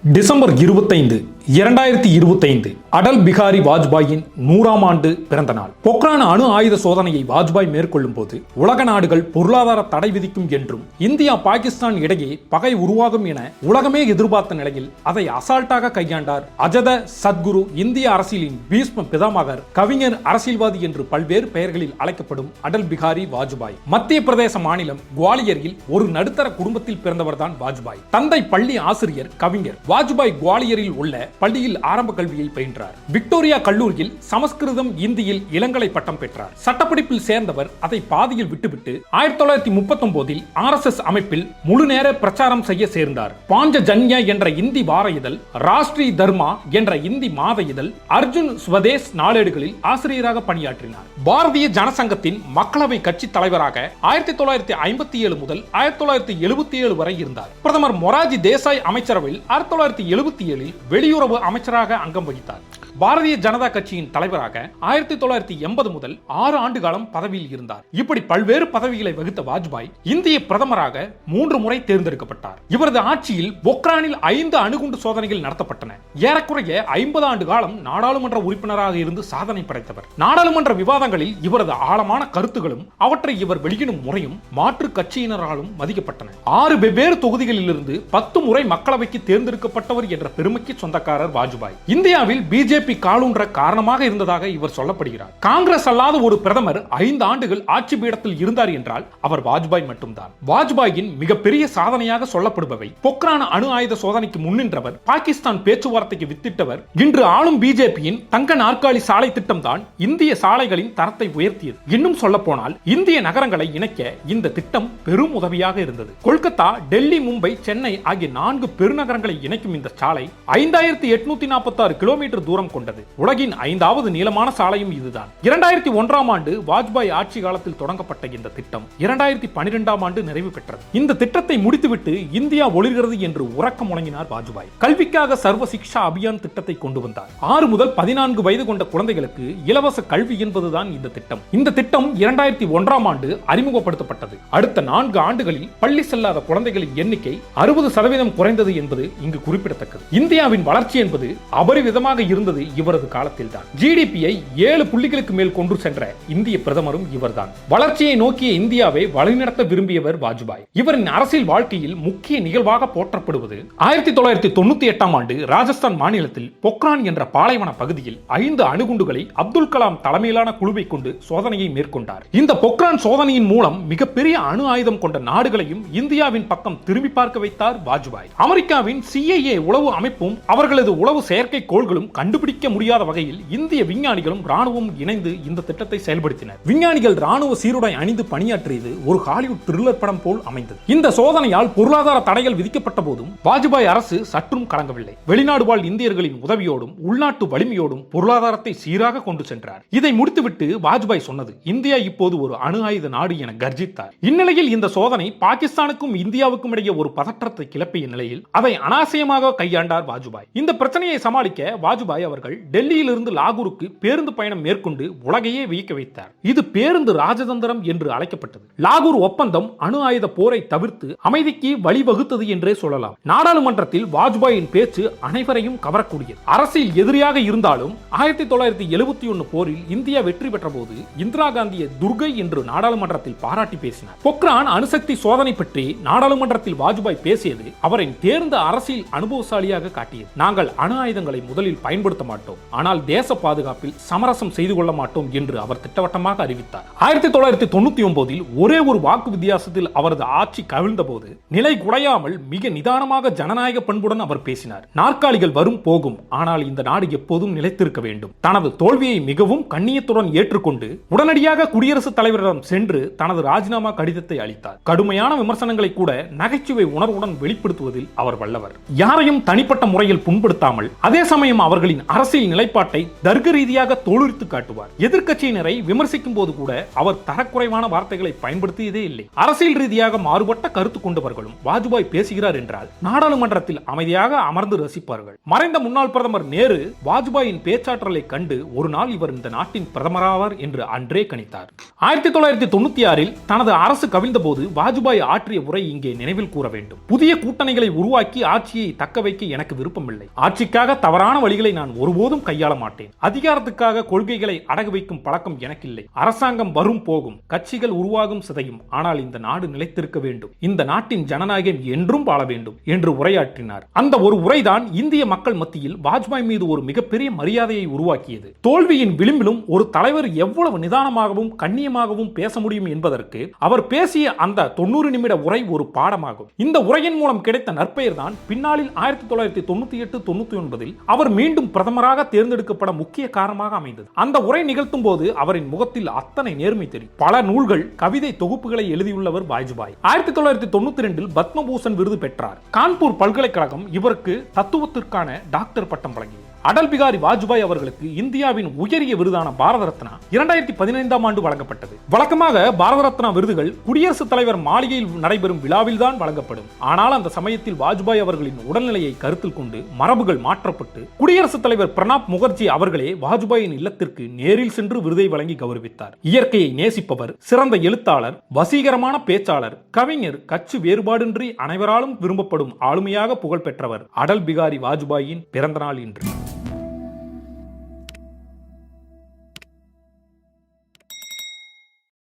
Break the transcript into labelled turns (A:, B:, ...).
A: December 25, 2025 Atal Bihari வாஜ்பாயின் 100ஆம் ஆண்டு பிறந்த நாள். பொக்ரான் அணு ஆயுத சோதனையை வாஜ்பாய் மேற்கொள்ளும் போது உலக நாடுகள் பொருளாதார தடை விதிக்கும் என்றும் இந்தியா பாகிஸ்தான் இடையே பகை உருவாகும் என உலகமே எதிர்பார்த்த நிலையில் அதை அசால்ட்டாக கையாண்டார் அஜத சத்குரு. இந்திய அரசியலின் பீஷ்ம பிதாமகர், கவிஞர், அரசியல்வாதி என்று பல்வேறு பெயர்களில் அழைக்கப்படும் அடல் பிகாரி வாஜ்பாய் மத்திய பிரதேச மாநிலம் குவாலியரில் ஒரு நடுத்தர குடும்பத்தில் பிறந்தவர்தான் வாஜ்பாய். தந்தை பள்ளி ஆசிரியர், கவிஞர். வாஜ்பாய் குவாலியரில் உள்ள பள்ளியில் ஆரம்ப கல்வியை பயின்றார். விக்டோரியா கல்லூரியில் சமஸ்கிருதம், இந்தியில் இளங்கலை பட்டம் பெற்றார். சட்டப்படிப்பில் சேர்ந்தவர் அதை பாதியில் விட்டுவிட்டு 1939 RSS அமைப்பில் முழு நேர பிரச்சாரம் செய்ய சேர்ந்தார். பாஞ்சஜன்யா என்ற இந்தி வார இதழ், ராஷ்டிரி தர்மா என்ற இந்தி மாத இதழ், அர்ஜுன் ஸ்வதேஷ் நாளேடுகளில் ஆசிரியராக பணியாற்றினார். பாரதிய ஜனசங்கத்தின் மக்களவை கட்சி தலைவராக 1957 முதல் 1977 வரை இருந்தார். பிரதமர் மொராஜி தேசாய் அமைச்சரவையில் 1977 வெளியுறவு அமைச்சராக அங்கம் வகித்தார். பாரதிய ஜனதா கட்சியின் தலைவராக 1980 முதல் 6 ஆண்டு காலம் பதவியில் இருந்தார். இப்படி பல்வேறு பதவிகளை வகித்த வாஜ்பாய் இந்திய பிரதமராக 3 முறை தேர்ந்தெடுக்கப்பட்டார். இவரது ஆட்சியில் பொக்ரானில் 5 அணுகுண்டு சோதனைகள் நடத்தப்பட்டன. ஏறக்குறைய 50 ஆண்டு காலம் நாடாளுமன்ற உறுப்பினராக இருந்து சாதனை படைத்தவர். நாடாளுமன்ற விவாதங்களில் இவரது ஆழமான கருத்துகளும் அவற்றை இவர் வெளியிடும் முறையும் மாற்று கட்சியினராலும் மதிக்கப்பட்டன. 6 வெவ்வேறு தொகுதிகளிலிருந்து 10 முறை மக்களவைக்கு தேர்ந்தெடுக்கப்பட்டவர் என்ற பெருமைக்கு சொந்தக்காரர் வாஜ்பாய். இந்தியாவில் பிஜேபி காலூன்ற காரணமாக இருந்ததாக இவர் சொல்லப்படுகிறார். காங்கிரஸ் அல்லாத ஒரு பிரதமர் 5 ஆண்டுகள் ஆட்சி பீடத்தில் இருந்தார் என்றால் அவர் வாஜ்பாய் மட்டும்தான். வாஜ்பாயின் மிகப்பெரிய சாதனையாக சொல்லப்படுபவை: பொக்ரான் அணு ஆயுத சோதனைக்கு முன்னின்றவர், பாகிஸ்தான் பேச்சுவார்த்தைக்கு வித்திட்டவர். இன்று ஆளும் பிஜேபியின் தங்க நாற்காலி சாலை திட்டம் தான் இந்திய சாலைகளின் தரத்தை உயர்த்தியது. இன்னும் சொல்ல போனால் இந்திய நகரங்களை இணைக்க இந்த திட்டம் பெரும் உதவியாக இருந்தது. கொல்கத்தா, டெல்லி, மும்பை, சென்னை ஆகிய 4 பெருநகரங்களை இணைக்கும் இந்த சாலை 5846 கிலோமீட்டர் தூரம் கொண்டது. உலகின் 5வது நீளமான சாலையும் இதுதான். 2001ஆம் ஆண்டு வாஜ்பாய் ஆட்சி காலத்தில் தொடங்கப்பட்ட இந்த திட்டம் 2012ஆம் ஆண்டு நிறைவு பெற்றது. இந்த திட்டத்தை முடித்துவிட்டு இந்தியா ஒளிர்கிறது என்று உறக்க முழங்கினார் வாஜ்பாய். கல்விக்காக சர்வ சிக்ஷா அபியான் திட்டத்தை கொண்டு வந்தார். 6 முதல் 14 வயது கொண்ட குழந்தைகளுக்கு இலவச கல்வி என்பதுதான் இந்த திட்டம். இந்த திட்டம் 2001ஆம் ஆண்டு அறிமுகப்படுத்தப்பட்டது. அடுத்த 4 ஆண்டுகளில் பள்ளி செல்லாத குழந்தைகளின் எண்ணிக்கை 60% குறைந்தது என்பது இங்கு குறிப்பிடத்தக்கது. இந்தியாவின் வளர்ச்சி என்பது அபரிவிதமாக இருந்தது இவரது காலத்தில் தான். ஜிடிபியை 7 புள்ளிகளுக்கு மேல் கொண்டு சென்ற இந்திய பிரதமரும் இவர்தான். வளர்ச்சியை நோக்கிய இந்தியாவை வழிநடத்த விரும்பியவர் வாஜ்பாய். இவரின் அரசியல் வாழ்க்கையில் முக்கிய நிகழ்வாக போற்றப்படுவது 1998ஆம் ஆண்டு ராஜஸ்தான் மாநிலத்தில் பொக்ரான் என்ற பாலைவன பகுதியில் 5 அணுகுண்டுகளை அப்துல் கலாம் தலைமையிலான குழுவை கொண்டு சோதனையை மேற்கொண்டார். இந்த பொக்ரான் சோதனையின் மூலம் மிகப்பெரிய அணு ஆயுதம் கொண்ட நாடுகளையும் இந்தியாவின் பக்கம் திரும்பி பார்க்க வைத்தார் வாஜ்பாய். அமெரிக்காவின் CIA உளவு அமைப்பும் அவர்களது உளவு செயற்கை கோள்களும் கண்டுபிடிக்க முடியாத வகையில் இந்திய விஞ்ஞானிகளும் ராணுவம் இணைந்து இந்த திட்டத்தை செயல்படுத்தினர். விஞ்ஞானிகள் ராணுவ சீருடை அணிந்து பணியாற்றியது ஒரு ஹாலிவுட் த்ரில்லர் படம் போல் அமைந்தது. இந்த சோதனையால் பொருளாதார தடைகள் விதிக்கப்பட்ட போதும் வாஜ்பாய் அரசு சற்றும் கலங்கவில்லை. வெளிநாடு வாழ் இந்தியர்களின் உதவியோடும் உள்நாட்டு வலிமையோடும் பொருளாதாரத்தை சீராக கொண்டு சென்றார். இதை முடித்துவிட்டு வாஜ்பாய் சொன்னது: இந்தியா இப்போது ஒரு அணு ஆயுத நாடு என கர்ஜித்தார். இந்நிலையில் இந்த சோதனை பாகிஸ்தானுக்கும் இந்தியாவுக்கும் இடையே ஒரு பதற்றத்தை கிளப்பிய நிலையில் அதை அனாவசியமாக கையாண்டார் வாஜ்பாய். இந்த பிரச்சனையை சமாளிக்க வாஜ்பாய் அவர்கள் டெல்லியிலிருந்து லாகூருக்கு பேருந்து பயணம் மேற்கொண்டு உலகையே வியக்க வைத்தார். இது பேருந்து ராஜதந்திரம் என்று அழைக்கப்பட்டது. லாகூர் ஒப்பந்தம் அணு ஆயுத போரை தவிர்த்து அமைதிக்கு வழிவகுத்தது என்றே சொல்லலாம். நாடாளுமன்றத்தில் வாஜ்பாயின் பேச்சு அனைவரையும் கவரக்கூடியது. அரசியல் எதிரியாக இருந்தாலும் 1971 போரில் இந்தியா வெற்றி பெற்ற போது இந்திரா காந்தியை துர்கை என்று நாடாளுமன்றத்தில் பாராட்டி பேசினார். பொக்ரான் அணுசக்தி சோதனை பற்றி நாடாளுமன்றத்தில் வாஜ்பாய் பேசியது அவரின் தேர்ந்த அரசியல் அனுபவசாலியாக காட்டியது. நாங்கள் அணு ஆயுதங்களை முதலில் பயன்படுத்த மாட்டோம், ஆனால் தேச பாதுகாப்பில் சமரசம் செய்து கொள்ள மாட்டோம் என்று அவர் திட்டவட்டமாக அறிவித்தார். 1999 ஒரே ஒரு வாக்கு வித்தியாசத்தில் அவரது ஆட்சி கவிழ்ந்த போது நிலை குலையாமல் மிக நிதானமாக ஜனநாயக பண்புடன் அவர் பேசினார். நாற்காலிகள் வரும் போகும், ஆனால் இந்த நாடு எப்போதும் நிலைத்திருக்க வேண்டும். தனது தோல்வியை மிகவும் கண்ணியத்துடன் ஏற்றுக்கொண்டு உடனடியாக குடியரசுத் தலைவரிடம் சென்று தனது ராஜினாமா கடிதத்தை அளித்தார். கடுமையான விமர்சனங்களை கூட நகைச்சுவை உணர்வுடன் வெளிப்படுத்துவதில் அவர் வல்லவர். யாரையும் தனிப்பட்ட முறையில் புண்படுத்தாமல் அதே சமயம் அவர்களின் அரசியல் நிலைப்பாட்டை தர்க்க ரீதியாக தோலுரித்து காட்டுவார். எதிர்க்கட்சியினரை விமர்சிக்கும் போது கூட அவர் தரக்குறைவான வார்த்தைகளை பயன்படுத்தியதே இல்லை. அரசியல் ரீதியாக மாறுபட்ட கருத்து கொண்டவர்களும் வாஜ்பாய் பேசுகிறார் என்றால் நாடாளுமன்றத்தில் அமைதியாக அமர்ந்து ரசிப்பார்கள். மறைந்த முன்னாள் பிரதமர் நேரு வாஜ்பாயின் பேச்சாற்றலை கண்டு ஒரு நாள் இவர் இந்த நாட்டின் பிரதமராவார் என்று அன்றே கணித்தார். 1996 தனது அரசு கவிழ்ந்த போது வாஜ்பாய் ஆற்றிய உரை இங்கே நினைவில் கூற வேண்டும். புதிய கூட்டணிகளை உருவாக்கி ஆட்சியை தக்க வைக்க எனக்கு விருப்பமில்லை. ஆட்சிக்காக தவறான வழிகளை நான் ஒருபோதும் கையாள மாட்டேன். அதிகாரத்துக்காக கொள்கைகளை அடகு வைக்கும் பழக்கம் எனக்கு இல்லை. அரசாங்கம் வரும் போகும், கட்சிகள் உருவாகும் சிதையும், ஆனால் இந்த நாடு நிலைத்திருக்க வேண்டும். இந்த நாட்டின் ஜனநாயகம் என்றும் வாழ வேண்டும் என்று உரையாற்றினார். அந்த ஒரு உரைதான் இந்திய மக்கள் மத்தியில் வாஜ்பாய் மீது ஒரு மிகப்பெரிய மரியாதையை உருவாக்கியது. தோல்வியின் விளிம்பிலும் ஒரு தலைவர் எவ்வளவு நிதானமாகவும் கண்ணியமாகவும் பேச முடியும் என்பதற்கு அவர் பேசிய அந்த 90 நிமிட உரை ஒரு பாடமாகும். இந்த உரையின் மூலம் கிடைத்த நற்பெயர் தான் பின்னாளில் 1998-99 அவர் மீண்டும் பிரதமராக தேர்ந்தெடுக்கப்பட முக்கிய காரணமாக அமைந்தது. அந்த உரை நிகழ்த்தும் போது அவரின் முகத்தில் அத்தனை நேர்மை தெரியும். பல நூல்கள், கவிதை தொகுப்புகளை எழுதியுள்ளவர் வாஜ்பாய். 1992 பத்மபூஷன் விருது பெற்றார். கான்பூர் பல்கலைக்கழகம் இவருக்கு தத்துவத்திற்கான டாக்டர் பட்டம் வழங்கியது. அடல் பிகாரி வாஜ்பாய் அவர்களுக்கு இந்தியாவின் உயரிய விருதான பாரத ரத்னா 2015 வழங்கப்பட்டது. வழக்கமாக பாரத ரத்னா விருதுகள் குடியரசுத் தலைவர் மாளிகையில் நடைபெறும் விழாவில் தான் வழங்கப்படும். ஆனால் அந்த சமயத்தில் வாஜ்பாய் அவர்களின் உடல்நிலையை கருத்தில் கொண்டு மரபுகள் மாற்றப்பட்டு குடியரசுத் தலைவர் பிரணாப் முகர்ஜி அவர்களே வாஜ்பாயின் இல்லத்திற்கு நேரில் சென்று விருதை வழங்கி கௌரவித்தார். இயற்கையை நேசிப்பவர், சிறந்த எழுத்தாளர், வசீகரமான பேச்சாளர், கவிஞர், கட்சி வேறுபாடின்றி அனைவராலும் விரும்பப்படும் ஆளுமையாக புகழ் பெற்றவர் அடல் பிகாரி வாஜ்பாயின் பிறந்த நாள் இன்று.